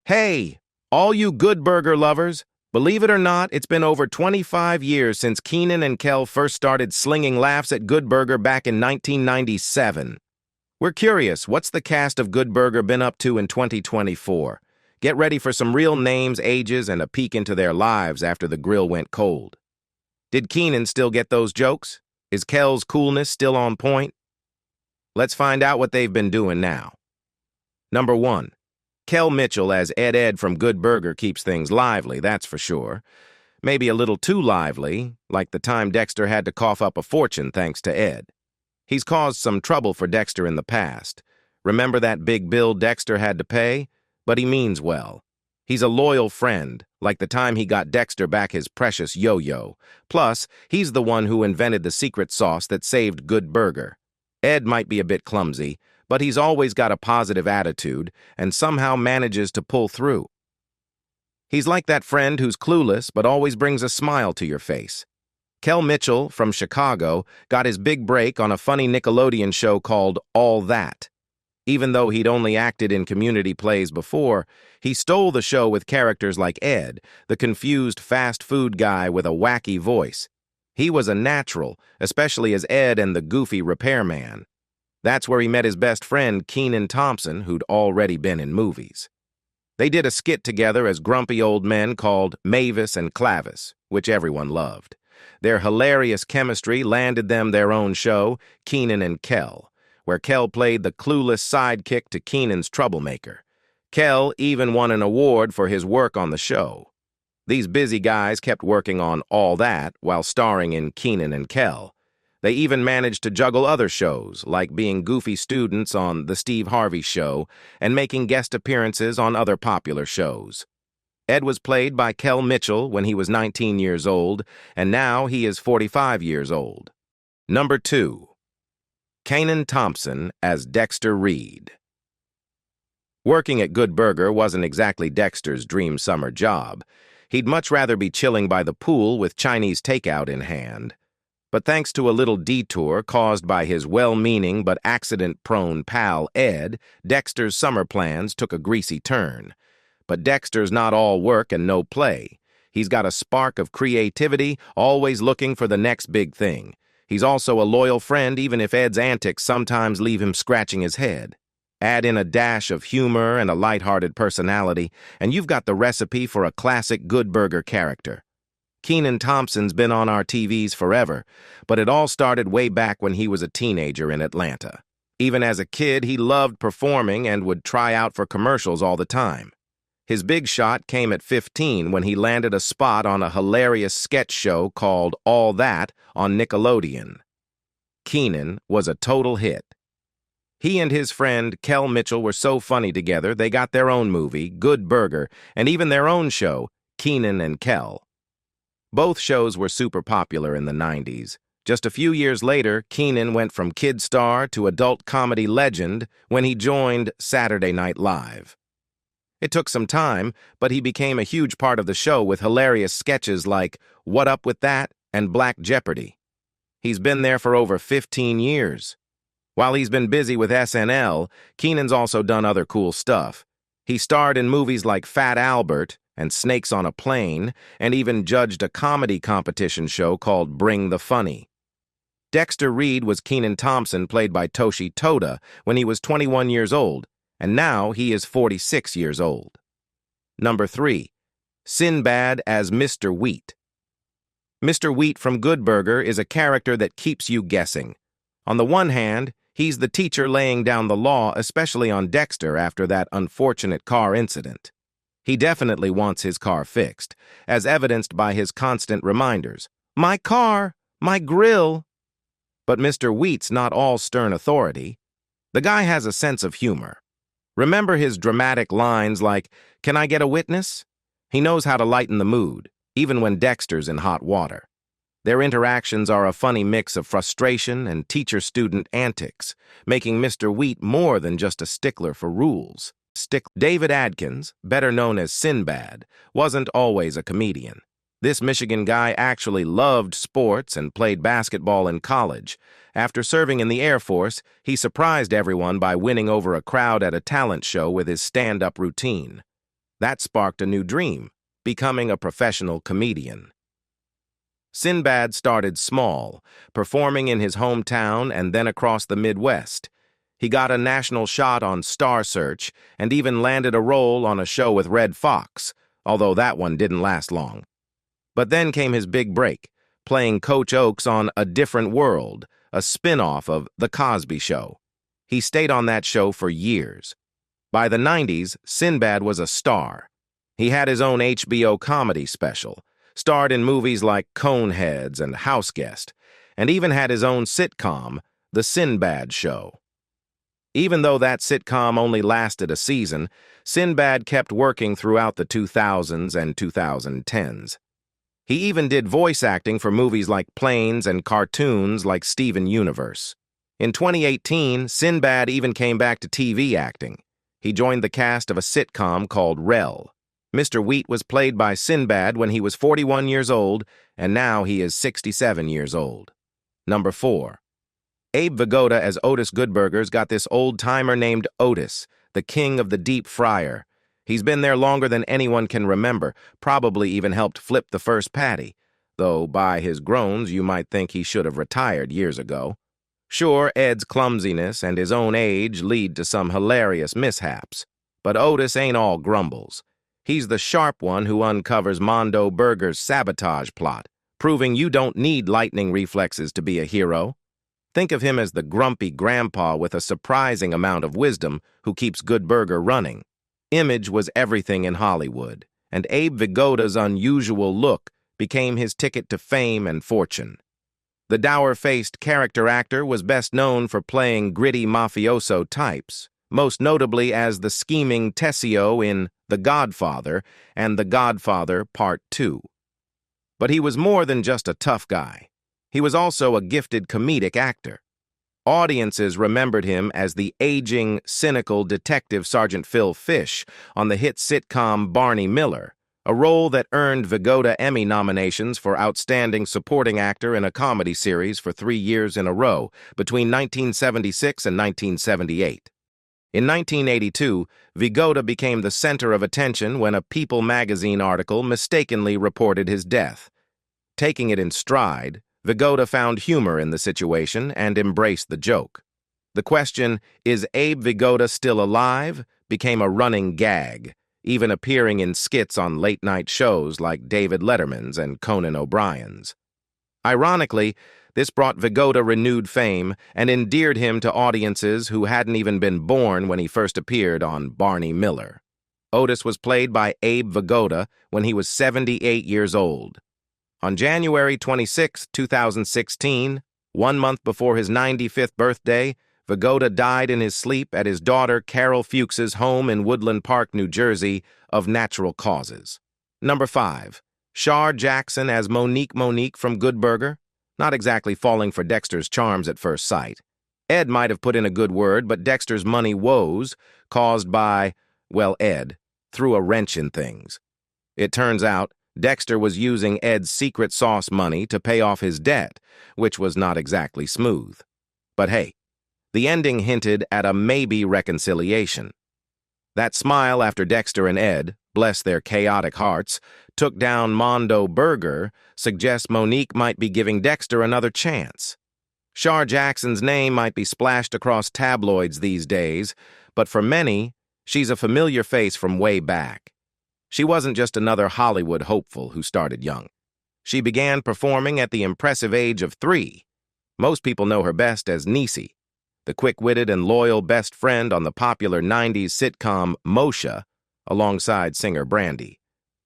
Hey, all you Good Burger lovers, believe it or not, it's been over 25 years since Kenan and Kell first started slinging laughs at Good Burger back in 1997. We're curious, what's the cast of Good Burger been up to in 2024? Get ready for some real names, ages, and a peek into their lives after the grill went cold. Did Kenan still get those jokes? Is Kell's coolness still on point? Let's find out what they've been doing now. Number 1. Kell Mitchell as Ed from Good Burger keeps things lively, that's for sure. Maybe a little too lively, like the time Dexter had to cough up a fortune thanks to Ed. He's caused some trouble for Dexter in the past. Remember that big bill Dexter had to pay? But he means well. He's a loyal friend, like the time he got Dexter back his precious yo-yo. Plus, he's the one who invented the secret sauce that saved Good Burger. Ed might be a bit clumsy, but he's always got a positive attitude and somehow manages to pull through. He's like that friend who's clueless but always brings a smile to your face. Kell Mitchell, from Chicago, got his big break on a funny Nickelodeon show called All That. Even though he'd only acted in community plays before, he stole the show with characters like Ed, the confused fast food guy with a wacky voice. He was a natural, especially as Ed and the goofy repairman. That's where he met his best friend, Kenan Thompson, who'd already been in movies. They did a skit together as grumpy old men called Mavis and Clavis, which everyone loved. Their hilarious chemistry landed them their own show, Kenan and Kell, where Kell played the clueless sidekick to Kenan's troublemaker. Kell even won an award for his work on the show. These busy guys kept working on All That while starring in Kenan and Kell. They even managed to juggle other shows, like being goofy students on The Steve Harvey Show and making guest appearances on other popular shows. Ed was played by Kell Mitchell when he was 19 years old, and now he is 45 years old. Number 2. Kenan Thompson as Dexter Reed. Working at Good Burger wasn't exactly Dexter's dream summer job. He'd much rather be chilling by the pool with Chinese takeout in hand. But thanks to a little detour caused by his well-meaning but accident-prone pal Ed, Dexter's summer plans took a greasy turn. But Dexter's not all work and no play. He's got a spark of creativity, always looking for the next big thing. He's also a loyal friend even if Ed's antics sometimes leave him scratching his head. Add in a dash of humor and a lighthearted personality, and you've got the recipe for a classic Good Burger character. Kenan Thompson's been on our TVs forever, but it all started way back when he was a teenager in Atlanta. Even as a kid, he loved performing and would try out for commercials all the time. His big shot came at 15 when he landed a spot on a hilarious sketch show called All That on Nickelodeon. Kenan was a total hit. He and his friend Kell Mitchell were so funny together, they got their own movie, Good Burger, and even their own show, Kenan and Kell. Both shows were super popular in the 90s. Just a few years later, Kenan went from kid star to adult comedy legend when he joined Saturday Night Live. It took some time, but he became a huge part of the show with hilarious sketches like What Up With That and Black Jeopardy. He's been there for over 15 years. While he's been busy with SNL, Kenan's also done other cool stuff. He starred in movies like Fat Albert and Snakes on a Plane, and even judged a comedy competition show called Bring the Funny. Dexter Reed was Kenan Thompson, played by Toshi Toda, when he was 21 years old, and now he is 46 years old. Number 3. Sinbad as Mr. Wheat. Mr. Wheat from Good Burger is a character that keeps you guessing. On the one hand, he's the teacher laying down the law, especially on Dexter after that unfortunate car incident. He definitely wants his car fixed, as evidenced by his constant reminders. My car! My grill! But Mr. Wheat's not all stern authority. The guy has a sense of humor. Remember his dramatic lines like, "Can I get a witness?" He knows how to lighten the mood, even when Dexter's in hot water. Their interactions are a funny mix of frustration and teacher-student antics, making Mr. Wheat more than just a stickler for rules. David Adkins, better known as Sinbad, wasn't always a comedian. This Michigan guy actually loved sports and played basketball in college. After serving in the Air Force, he surprised everyone by winning over a crowd at a talent show with his stand-up routine. That sparked a new dream, becoming a professional comedian. Sinbad started small, performing in his hometown and then across the Midwest. He got a national shot on Star Search and even landed a role on a show with Red Fox, although that one didn't last long. But then came his big break, playing Coach Oakes on A Different World, a spin-off of The Cosby Show. He stayed on that show for years. By the 90s, Sinbad was a star. He had his own HBO comedy special, starred in movies like Coneheads and Houseguest, and even had his own sitcom, The Sinbad Show. Even though that sitcom only lasted a season, Sinbad kept working throughout the 2000s and 2010s. He even did voice acting for movies like Planes and cartoons like Steven Universe. In 2018, Sinbad even came back to TV acting. He joined the cast of a sitcom called Rel. Mr. Wheat was played by Sinbad when he was 41 years old, and now he is 67 years old. Number 4. Abe Vigoda as Otis Goodburgers got this old-timer named Otis, the king of the deep fryer. He's been there longer than anyone can remember, probably even helped flip the first patty, though by his groans you might think he should have retired years ago. Sure, Ed's clumsiness and his own age lead to some hilarious mishaps, but Otis ain't all grumbles. He's the sharp one who uncovers Mondo Burger's sabotage plot, proving you don't need lightning reflexes to be a hero. Think of him as the grumpy grandpa with a surprising amount of wisdom who keeps Good Burger running. Image was everything in Hollywood, and Abe Vigoda's unusual look became his ticket to fame and fortune. The dour-faced character actor was best known for playing gritty mafioso types, most notably as the scheming Tessio in The Godfather and The Godfather Part 2. But he was more than just a tough guy. He was also a gifted comedic actor. Audiences remembered him as the aging, cynical Detective Sergeant Phil Fish on the hit sitcom Barney Miller, a role that earned Vigoda Emmy nominations for Outstanding Supporting Actor in a Comedy Series for 3 years in a row, between 1976 and 1978. In 1982, Vigoda became the center of attention when a People magazine article mistakenly reported his death. Taking it in stride, Vigoda found humor in the situation and embraced the joke. The question, "Is Abe Vigoda still alive?" became a running gag, even appearing in skits on late-night shows like David Letterman's and Conan O'Brien's. Ironically, this brought Vigoda renewed fame and endeared him to audiences who hadn't even been born when he first appeared on Barney Miller. Otis was played by Abe Vigoda when he was 78 years old. On January 26, 2016, 1 month before his 95th birthday, Vigoda died in his sleep at his daughter Carol Fuchs's home in Woodland Park, New Jersey, of natural causes. Number 5. Shar Jackson as Monique from Good Burger, not exactly falling for Dexter's charms at first sight. Ed might have put in a good word, but Dexter's money woes, caused by, well, Ed, threw a wrench in things. It turns out, Dexter was using Ed's secret sauce money to pay off his debt, which was not exactly smooth. But hey, the ending hinted at a maybe reconciliation. That smile after Dexter and Ed, bless their chaotic hearts, took down Mondo Burger suggests Monique might be giving Dexter another chance. Shar Jackson's name might be splashed across tabloids these days, but for many, she's a familiar face from way back. She wasn't just another Hollywood hopeful who started young. She began performing at the impressive age of 3. Most people know her best as Niecy, the quick-witted and loyal best friend on the popular 90s sitcom Moshe, alongside singer Brandy.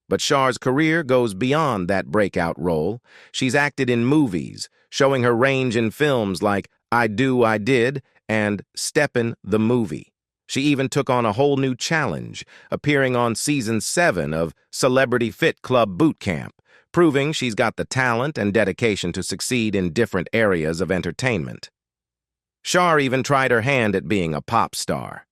But Shar's career goes beyond that breakout role. She's acted in movies, showing her range in films like I Do, I Did and Steppin' the Movie. She even took on a whole new challenge, appearing on Season 7 of Celebrity Fit Club Boot Camp, proving she's got the talent and dedication to succeed in different areas of entertainment. Shar even tried her hand at being a pop star.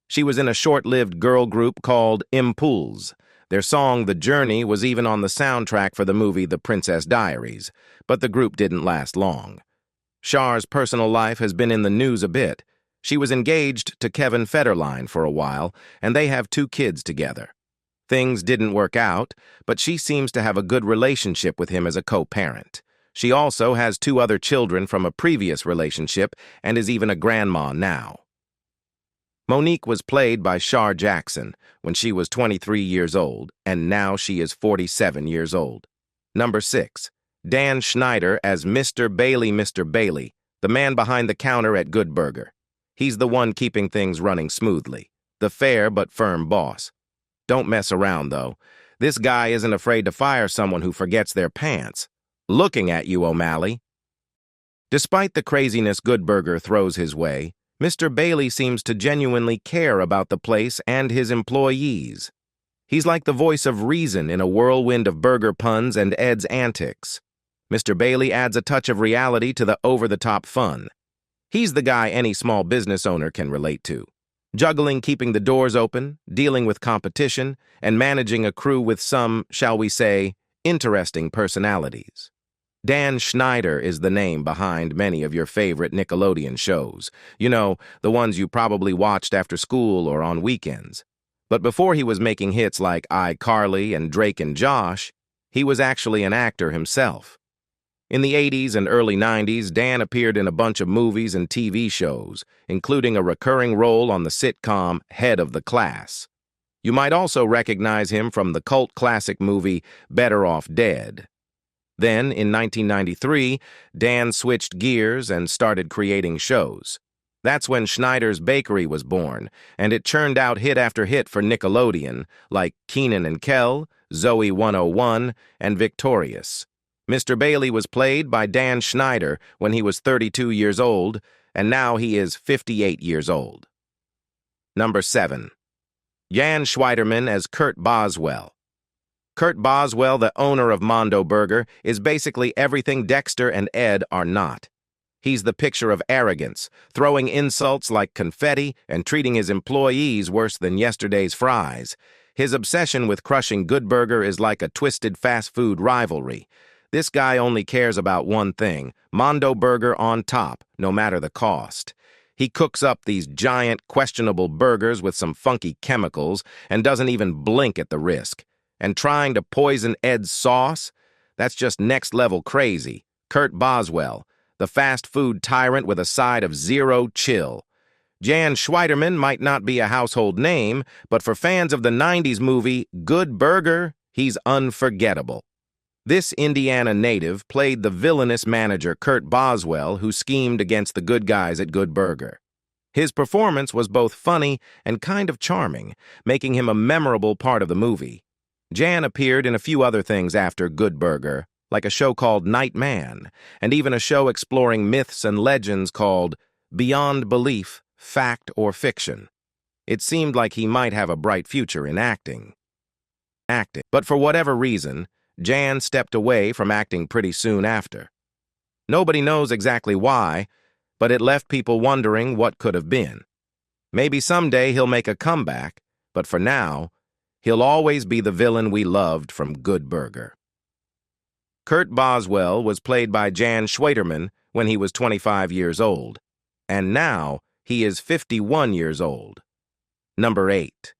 She was in a short-lived girl group called Impulse. Their song The Journey was even on the soundtrack for the movie The Princess Diaries, but the group didn't last long. Shar's personal life has been in the news a bit. She was engaged to Kevin Federline for a while, and they have 2 kids together. Things didn't work out, but she seems to have a good relationship with him as a co-parent. She also has 2 other children from a previous relationship and is even a grandma now. Monique was played by Shar Jackson when she was 23 years old, and now she is 47 years old. Number 6. Dan Schneider as Mr. Bailey, the man behind the counter at Good Burger. He's the one keeping things running smoothly, the fair but firm boss. Don't mess around, though. This guy isn't afraid to fire someone who forgets their pants. Looking at you, O'Malley. Despite the craziness Good Burger throws his way, Mr. Bailey seems to genuinely care about the place and his employees. He's like the voice of reason in a whirlwind of burger puns and Ed's antics. Mr. Bailey adds a touch of reality to the over-the-top fun. He's the guy any small business owner can relate to, juggling keeping the doors open, dealing with competition, and managing a crew with some, shall we say, interesting personalities. Dan Schneider is the name behind many of your favorite Nickelodeon shows. You know, the ones you probably watched after school or on weekends. But before he was making hits like iCarly and Drake and Josh, he was actually an actor himself. In the 80s and early 90s, Dan appeared in a bunch of movies and TV shows, including a recurring role on the sitcom Head of the Class. You might also recognize him from the cult classic movie Better Off Dead. Then, in 1993, Dan switched gears and started creating shows. That's when Schneider's Bakery was born, and it churned out hit after hit for Nickelodeon, like Kenan and Kell, Zoe 101, and Victorious. Mr. Bailey was played by Dan Schneider when he was 32 years old, and now he is 58 years old. Number 7. Jan Schweiterman as Kurt Boswell. Kurt Boswell, the owner of Mondo Burger, is basically everything Dexter and Ed are not. He's the picture of arrogance, throwing insults like confetti and treating his employees worse than yesterday's fries. His obsession with crushing Good Burger is like a twisted fast food rivalry. This guy only cares about one thing, Mondo Burger on top, no matter the cost. He cooks up these giant, questionable burgers with some funky chemicals and doesn't even blink at the risk. And trying to poison Ed's sauce? That's just next-level crazy. Kurt Boswell, the fast food tyrant with a side of zero chill. Jan Schweiterman might not be a household name, but for fans of the 90s movie Good Burger, he's unforgettable. This Indiana native played the villainous manager Kurt Boswell, who schemed against the good guys at Good Burger. His performance was both funny and kind of charming, making him a memorable part of the movie. Jan appeared in a few other things after Good Burger, like a show called Night Man, and even a show exploring myths and legends called Beyond Belief, Fact or Fiction. It seemed like he might have a bright future in acting. But for whatever reason, Jan stepped away from acting pretty soon after. Nobody knows exactly why, but it left people wondering what could have been. Maybe someday he'll make a comeback, but for now, he'll always be the villain we loved from Good Burger. Kurt Boswell was played by Jan Schweiterman when he was 25 years old, and now he is 51 years old. Number 8.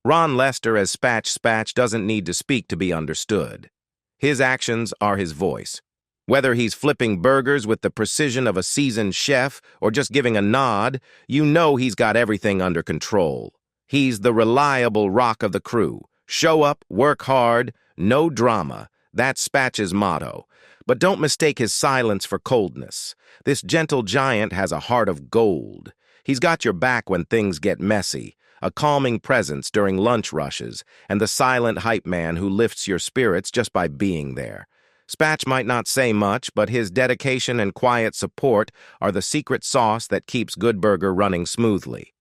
Ron Lester as Spatch doesn't need to speak to be understood. His actions are his voice. Whether he's flipping burgers with the precision of a seasoned chef or just giving a nod, you know he's got everything under control. He's the reliable rock of the crew. Show up, work hard, no drama. That's Spatch's motto. But don't mistake his silence for coldness. This gentle giant has a heart of gold. He's got your back when things get messy, a calming presence during lunch rushes, and the silent hype man who lifts your spirits just by being there. Spatch might not say much, but his dedication and quiet support are the secret sauce that keeps Good Burger running smoothly.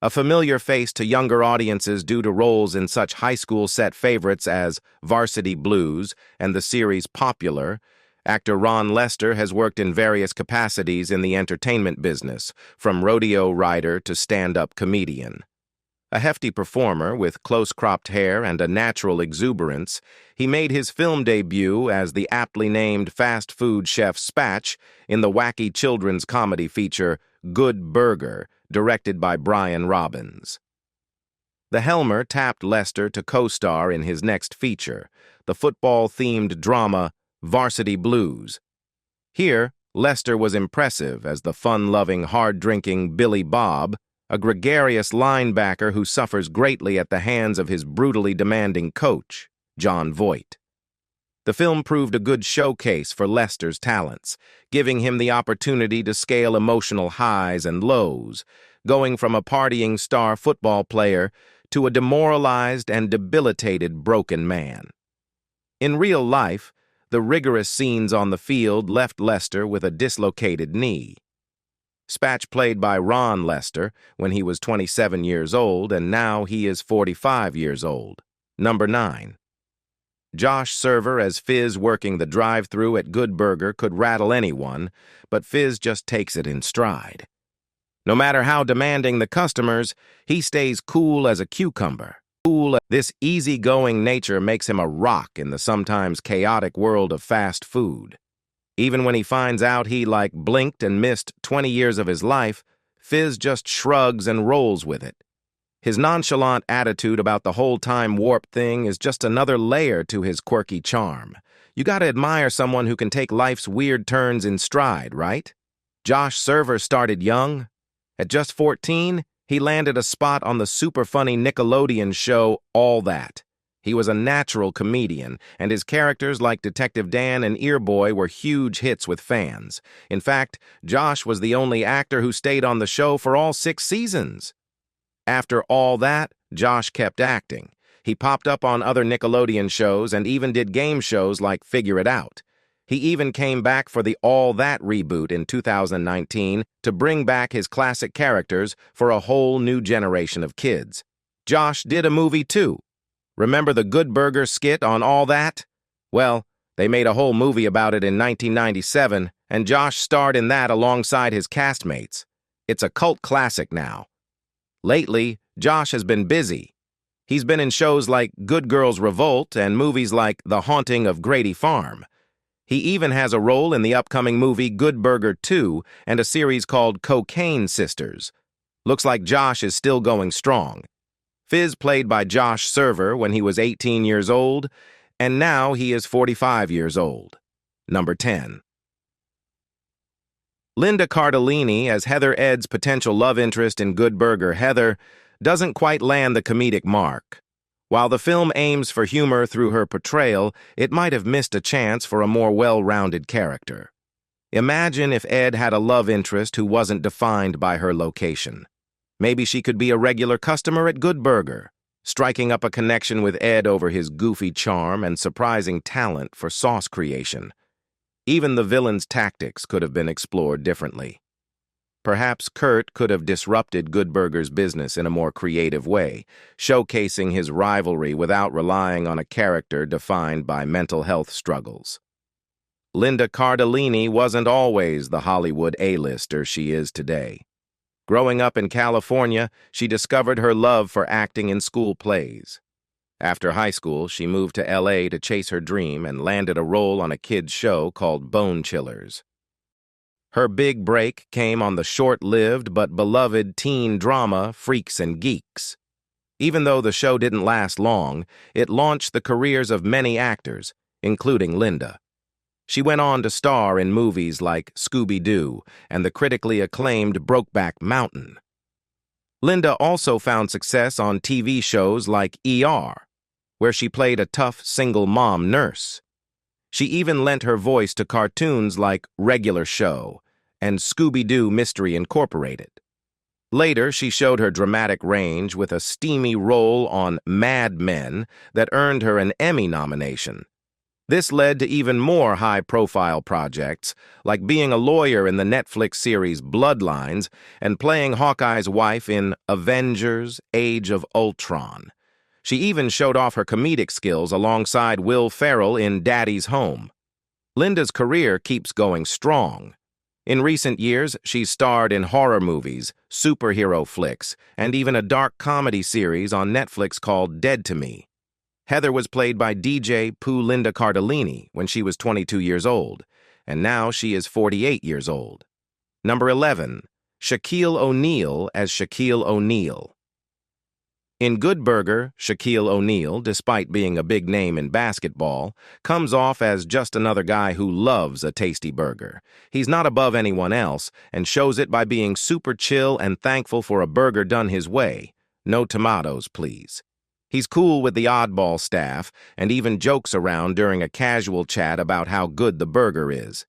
A familiar face to younger audiences due to roles in such high school set favorites as Varsity Blues and the series Popular, actor Ron Lester has worked in various capacities in the entertainment business, from rodeo rider to stand-up comedian. A hefty performer with close-cropped hair and a natural exuberance, he made his film debut as the aptly named fast food chef Spatch in the wacky children's comedy feature Good Burger, directed by Brian Robbins. The Helmer tapped Lester to co-star in his next feature, the football-themed drama Varsity Blues. Here, Lester was impressive as the fun-loving, hard-drinking Billy Bob, a gregarious linebacker who suffers greatly at the hands of his brutally demanding coach, John Voight. The film proved a good showcase for Lester's talents, giving him the opportunity to scale emotional highs and lows, going from a partying star football player to a demoralized and debilitated broken man. In real life, the rigorous scenes on the field left Lester with a dislocated knee. Spatch played by Ron Lester when he was 27 years old, and now he is 45 years old. Number 9. Josh Server as Fizz working the drive-thru at Good Burger could rattle anyone, but Fizz just takes it in stride. No matter how demanding the customers, he stays cool as a cucumber. This easygoing nature makes him a rock in the sometimes chaotic world of fast food. Even when he finds out he, blinked and missed 20 years of his life, Fizz just shrugs and rolls with it. His nonchalant attitude about the whole time warp thing is just another layer to his quirky charm. You gotta admire someone who can take life's weird turns in stride, right? Josh Server started young. At just 14, he landed a spot on the super funny Nickelodeon show All That. He was a natural comedian, and his characters like Detective Dan and Earboy were huge hits with fans. In fact, Josh was the only actor who stayed on the show for all 6 seasons. After All That, Josh kept acting. He popped up on other Nickelodeon shows and even did game shows like Figure It Out. He even came back for the All That reboot in 2019 to bring back his classic characters for a whole new generation of kids. Josh did a movie too. Remember the Good Burger skit on All That? Well, they made a whole movie about it in 1997, and Josh starred in that alongside his castmates. It's a cult classic now. Lately, Josh has been busy. He's been in shows like Good Girls Revolt and movies like The Haunting of Grady Farm. He even has a role in the upcoming movie Good Burger 2 and a series called Cocaine Sisters. Looks like Josh is still going strong. Fizz played by Josh Server when he was 18 years old, and now he is 45 years old. Number 10. Linda Cardellini as Heather Ed's potential love interest in Good Burger Heather doesn't quite land the comedic mark. While the film aims for humor through her portrayal, it might have missed a chance for a more well-rounded character. Imagine if Ed had a love interest who wasn't defined by her location. Maybe she could be a regular customer at Good Burger, striking up a connection with Ed over his goofy charm and surprising talent for sauce creation. Even the villain's tactics could have been explored differently. Perhaps Kurt could have disrupted Good Burger's business in a more creative way, showcasing his rivalry without relying on a character defined by mental health struggles. Linda Cardellini wasn't always the Hollywood A-lister she is today. Growing up in California, she discovered her love for acting in school plays. After high school, she moved to L.A. to chase her dream and landed a role on a kids' show called Bone Chillers. Her big break came on the short-lived but beloved teen drama Freaks and Geeks. Even though the show didn't last long, it launched the careers of many actors, including Linda. She went on to star in movies like Scooby-Doo and the critically acclaimed Brokeback Mountain. Linda also found success on TV shows like ER, where she played a tough single mom nurse. She even lent her voice to cartoons like Regular Show and Scooby-Doo Mystery Incorporated. Later, she showed her dramatic range with a steamy role on Mad Men that earned her an Emmy nomination. This led to even more high-profile projects, like being a lawyer in the Netflix series Bloodlines and playing Hawkeye's wife in Avengers: Age of Ultron. She even showed off her comedic skills alongside Will Ferrell in Daddy's Home. Linda's career keeps going strong. In recent years, she's starred in horror movies, superhero flicks, and even a dark comedy series on Netflix called Dead to Me. Heather was played by DJ Pooh Linda Cardellini when she was 22 years old, and now she is 48 years old. Number 11. Shaquille O'Neal as Shaquille O'Neal. In Good Burger, Shaquille O'Neal, despite being a big name in basketball, comes off as just another guy who loves a tasty burger. He's not above anyone else and shows it by being super chill and thankful for a burger done his way. No tomatoes, please. He's cool with the oddball staff and even jokes around during a casual chat about how good the burger is.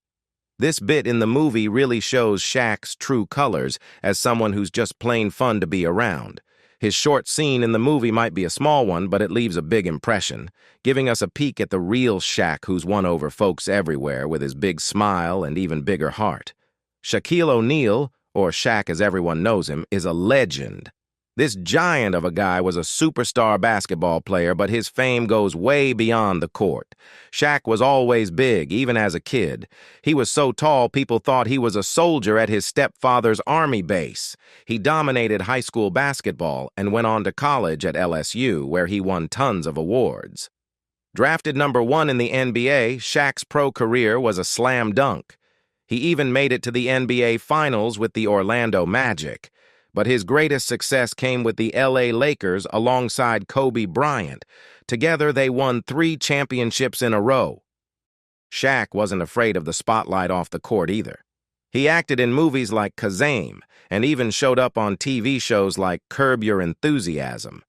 This bit in the movie really shows Shaq's true colors as someone who's just plain fun to be around. His short scene in the movie might be a small one, but it leaves a big impression, giving us a peek at the real Shaq who's won over folks everywhere with his big smile and even bigger heart. Shaquille O'Neal, or Shaq as everyone knows him, is a legend. This giant of a guy was a superstar basketball player, but his fame goes way beyond the court. Shaq was always big, even as a kid. He was so tall people thought he was a soldier at his stepfather's army base. He dominated high school basketball and went on to college at LSU, where he won tons of awards. Drafted #1 in the NBA, Shaq's pro career was a slam dunk. He even made it to the NBA Finals with the Orlando Magic. But his greatest success came with the LA Lakers alongside Kobe Bryant. Together, they won 3 championships in a row. Shaq wasn't afraid of the spotlight off the court either. He acted in movies like Kazam and even showed up on TV shows like Curb Your Enthusiasm.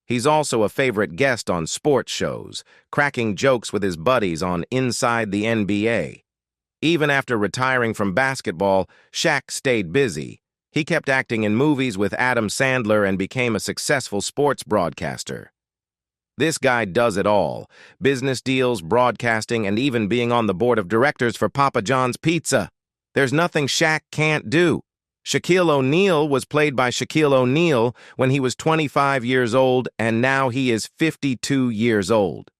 He's also a favorite guest on sports shows, cracking jokes with his buddies on Inside the NBA. Even after retiring from basketball, Shaq stayed busy. He kept acting in movies with Adam Sandler and became a successful sports broadcaster. This guy does it all: business deals, broadcasting, and even being on the board of directors for Papa John's Pizza. There's nothing Shaq can't do. Shaquille O'Neal was played by Shaquille O'Neal when he was 25 years old, and now he is 52 years old.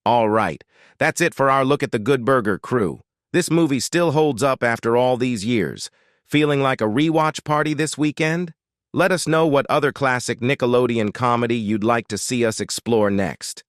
All right, that's it for our look at the Good Burger crew. This movie still holds up after all these years. Feeling like a rewatch party this weekend? Let us know what other classic Nickelodeon comedy you'd like to see us explore next.